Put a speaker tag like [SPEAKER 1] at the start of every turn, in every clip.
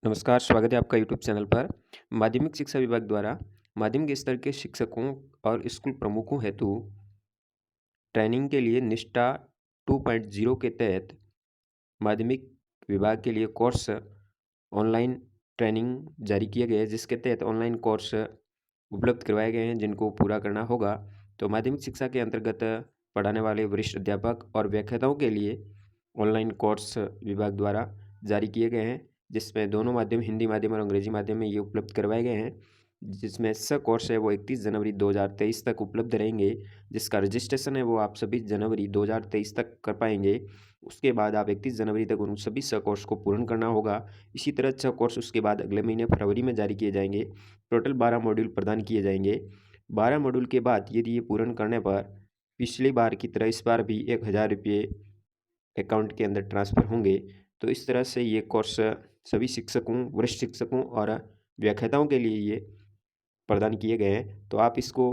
[SPEAKER 1] नमस्कार, स्वागत है आपका यूट्यूब चैनल पर। माध्यमिक शिक्षा विभाग द्वारा माध्यमिक स्तर के शिक्षकों और स्कूल प्रमुखों हेतु ट्रेनिंग के लिए निष्ठा 2.0 के तहत माध्यमिक विभाग के लिए कोर्स ऑनलाइन ट्रेनिंग जारी किए गए हैं, जिसके तहत ऑनलाइन कोर्स उपलब्ध करवाए गए हैं जिनको पूरा करना होगा। तो माध्यमिक शिक्षा के अंतर्गत पढ़ाने वाले वरिष्ठ अध्यापक और व्याख्याताओं के लिए ऑनलाइन कोर्स विभाग द्वारा जारी किए गए हैं, जिसमें दोनों माध्यम हिंदी माध्यम और अंग्रेजी माध्यम में ये उपलब्ध करवाए गए हैं। जिसमें कोर्स है वो 31 जनवरी 2023 तक उपलब्ध रहेंगे। जिसका रजिस्ट्रेशन है वो आप सभी जनवरी 2023 तक कर पाएंगे। उसके बाद आप 31 जनवरी तक उन सभी कोर्स को पूर्ण करना होगा। इसी तरह कोर्स उसके बाद अगले महीने फरवरी में जारी किए जाएंगे। टोटल 12 मॉड्यूल प्रदान किए जाएंगे। 12 मॉड्यूल के बाद यदि ये पूर्ण करने पर पिछली बार की तरह इस बार भी 1000 रुपये अकाउंट के अंदर ट्रांसफ़र होंगे। तो इस तरह से ये कोर्स सभी शिक्षकों, वरिष्ठ शिक्षकों और व्याख्याताओं के लिए ये प्रदान किए गए हैं। तो आप इसको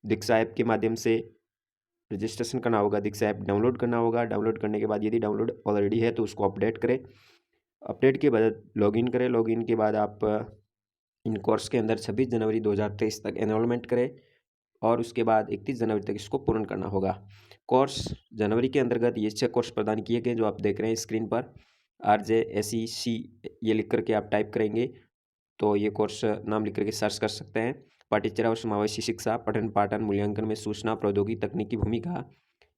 [SPEAKER 1] दीक्षा ऐप के माध्यम से रजिस्ट्रेशन करना होगा, दीक्षा ऐप डाउनलोड करना होगा। डाउनलोड करने के बाद यदि डाउनलोड ऑलरेडी है तो उसको अपडेट करें। अपडेट के बाद लॉगिन करें। लॉगिन के बाद आप इन कोर्स के अंदर 26 जनवरी 2023 तक एनरोलमेंट करें और उसके बाद 31 जनवरी तक इसको पूर्ण करना होगा। कोर्स जनवरी के अंतर्गत ये 6 कोर्स प्रदान किए गए जो आप देख रहे हैं स्क्रीन पर। RJSEC ये लिख करके आप टाइप करेंगे तो ये कोर्स नाम लिख करके सर्च कर सकते हैं। पाठ्यचर्या और समावेशी शिक्षा, पठन पाठन मूल्यांकन में सूचना प्रौद्योगिकी तकनीकी भूमिका,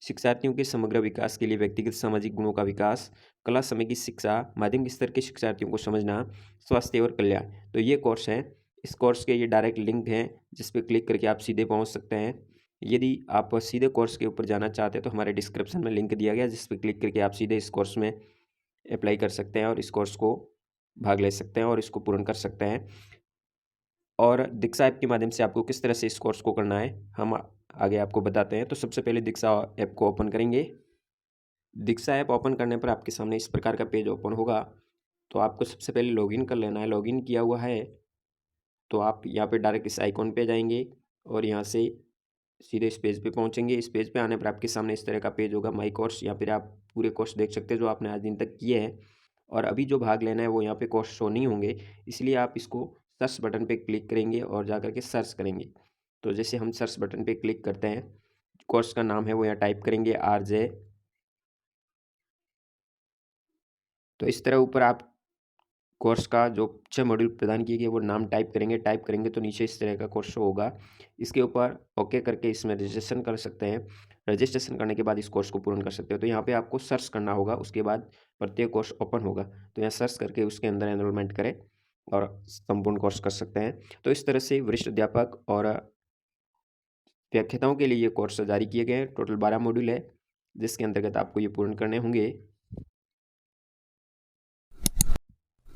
[SPEAKER 1] शिक्षार्थियों के समग्र विकास के लिए व्यक्तिगत सामाजिक गुणों का विकास, कला समय की शिक्षा, माध्यमिक स्तर के शिक्षार्थियों को समझना, स्वास्थ्य और कल्याण। तो ये कोर्स हैं। इस कोर्स के ये डायरेक्ट लिंक हैं जिस पे क्लिक करके आप सीधे पहुंच सकते हैं। यदि आप सीधे कोर्स के ऊपर जाना चाहते हैं तो हमारे डिस्क्रिप्शन में लिंक दिया गया जिस पे क्लिक करके आप सीधे इस कोर्स में अप्लाई कर सकते हैं और इस कोर्स को भाग ले सकते हैं और इसको पूर्ण कर सकते हैं। और दीक्षा ऐप के माध्यम से आपको किस तरह से इस कोर्स को करना है हम आगे आपको बताते हैं। तो सबसे पहले दीक्षा ऐप को ओपन करेंगे। दीक्षा ऐप ओपन करने पर आपके सामने इस प्रकार का पेज ओपन होगा। तो आपको सबसे पहले लॉगिन कर लेना है। लॉगिन किया हुआ है तो आप यहाँ पे डायरेक्ट इस आइकॉन पे जाएंगे और यहाँ से सीधे इस पेज पे पहुँचेंगे। इस पेज पे आने पर आपके सामने इस तरह का पेज होगा, माई कोर्स। यहाँ पर आप पूरे कोर्स देख सकते हैं जो आपने आज दिन तक किए हैं। और अभी जो भाग लेना है वो यहाँ पे कोर्स शो नहीं होंगे, इसलिए आप इसको सर्च बटन पे क्लिक करेंगे और जा कर के सर्च करेंगे। तो जैसे हम सर्च बटन पे क्लिक करते हैं, कोर्स का नाम है वो यहाँ टाइप करेंगे RJ। तो इस तरह ऊपर आप कोर्स का जो 6 मॉड्यूल प्रदान किए गए वो नाम टाइप करेंगे तो नीचे इस तरह का कोर्स शो होगा। इसके ऊपर ओके करके इसमें रजिस्ट्रेशन कर सकते हैं। रजिस्ट्रेशन करने के बाद इस कोर्स को पूर्ण कर सकते हो। तो यहाँ पे आपको सर्च करना होगा, उसके बाद प्रत्येक कोर्स ओपन होगा तो यहाँ सर्च करके उसके अंदर एनरोलमेंट करें और संपूर्ण कोर्स कर सकते हैं। तो इस तरह से वरिष्ठ अध्यापक और व्याख्याताओं के लिए ये कोर्स जारी किए गए हैं। टोटल 12 मॉड्यूल है जिसके अंतर्गत आपको ये पूर्ण करने होंगे।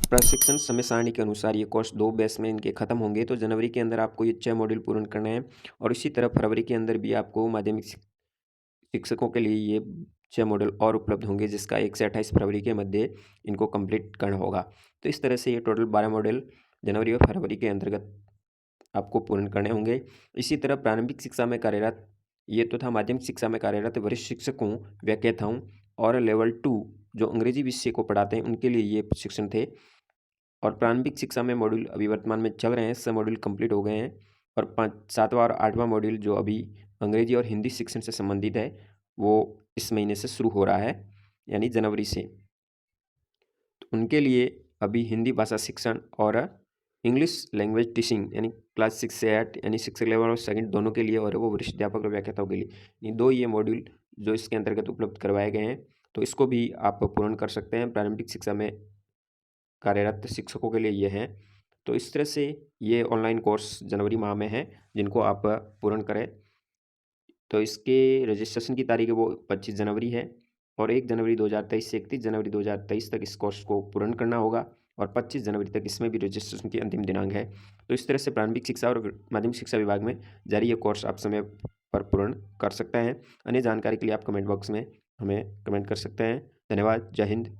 [SPEAKER 1] प्रशिक्षण समय सारणी के अनुसार ये कोर्स 2 बैच में इनके खत्म होंगे। तो जनवरी के अंदर आपको ये 6 मॉड्यूल पूर्ण करने हैं और इसी तरह फरवरी के अंदर भी आपको माध्यमिक शिक्षकों के लिए ये 6 मॉड्यूल और उपलब्ध होंगे जिसका 1 से 28 फरवरी के मध्य इनको कंप्लीट करना होगा। तो इस तरह से ये टोटल 12 मॉड्यूल जनवरी और फरवरी के अंतर्गत आपको पूर्ण करने होंगे। इसी तरह प्रारंभिक शिक्षा में कार्यरत, ये तो था माध्यमिक शिक्षा में कार्यरत वरिष्ठ शिक्षकों, व्याख्याताओं और लेवल 2 जो अंग्रेजी विषय को पढ़ाते हैं उनके लिए ये प्रशिक्षण थे। और प्रारंभिक शिक्षा में मॉड्यूल अभी वर्तमान में चल रहे हैं, सब मॉड्यूल कंप्लीट हो गए हैं। और 7वां और 8वां मॉड्यूल जो अभी अंग्रेजी और हिंदी शिक्षण से संबंधित है वो इस महीने से शुरू हो रहा है, यानी जनवरी से। तो उनके लिए अभी हिंदी भाषा शिक्षण और इंग्लिश लैंग्वेज टीचिंग यानी क्लास 6 से 8 यानी शिक्षक लेवल और सेकंड दोनों के लिए, और वो वरिष्ठ अध्यापक और व्याख्याताओं के लिए ये 2 ये मॉड्यूल जो इसके अंतर्गत उपलब्ध करवाए गए हैं। तो इसको भी आप पूर्ण कर सकते हैं। प्रारंभिक शिक्षा में कार्यरत शिक्षकों के लिए ये हैं। तो इस तरह से ये ऑनलाइन कोर्स जनवरी माह में है जिनको आप पूर्ण करें। तो इसके रजिस्ट्रेशन की तारीख है वो 25 जनवरी है और 1 जनवरी 2023 से 31 जनवरी 2023 तक इस कोर्स को पूर्ण करना होगा और 25 जनवरी तक इसमें भी रजिस्ट्रेशन की अंतिम दिनांक है। तो इस तरह से प्रारंभिक शिक्षा और माध्यमिक शिक्षा विभाग में जारी ये कोर्स आप समय पर पूर्ण कर सकते हैं। अन्य जानकारी के लिए आप कमेंट बॉक्स में हमें कमेंट कर सकते हैं। धन्यवाद। जय हिंद।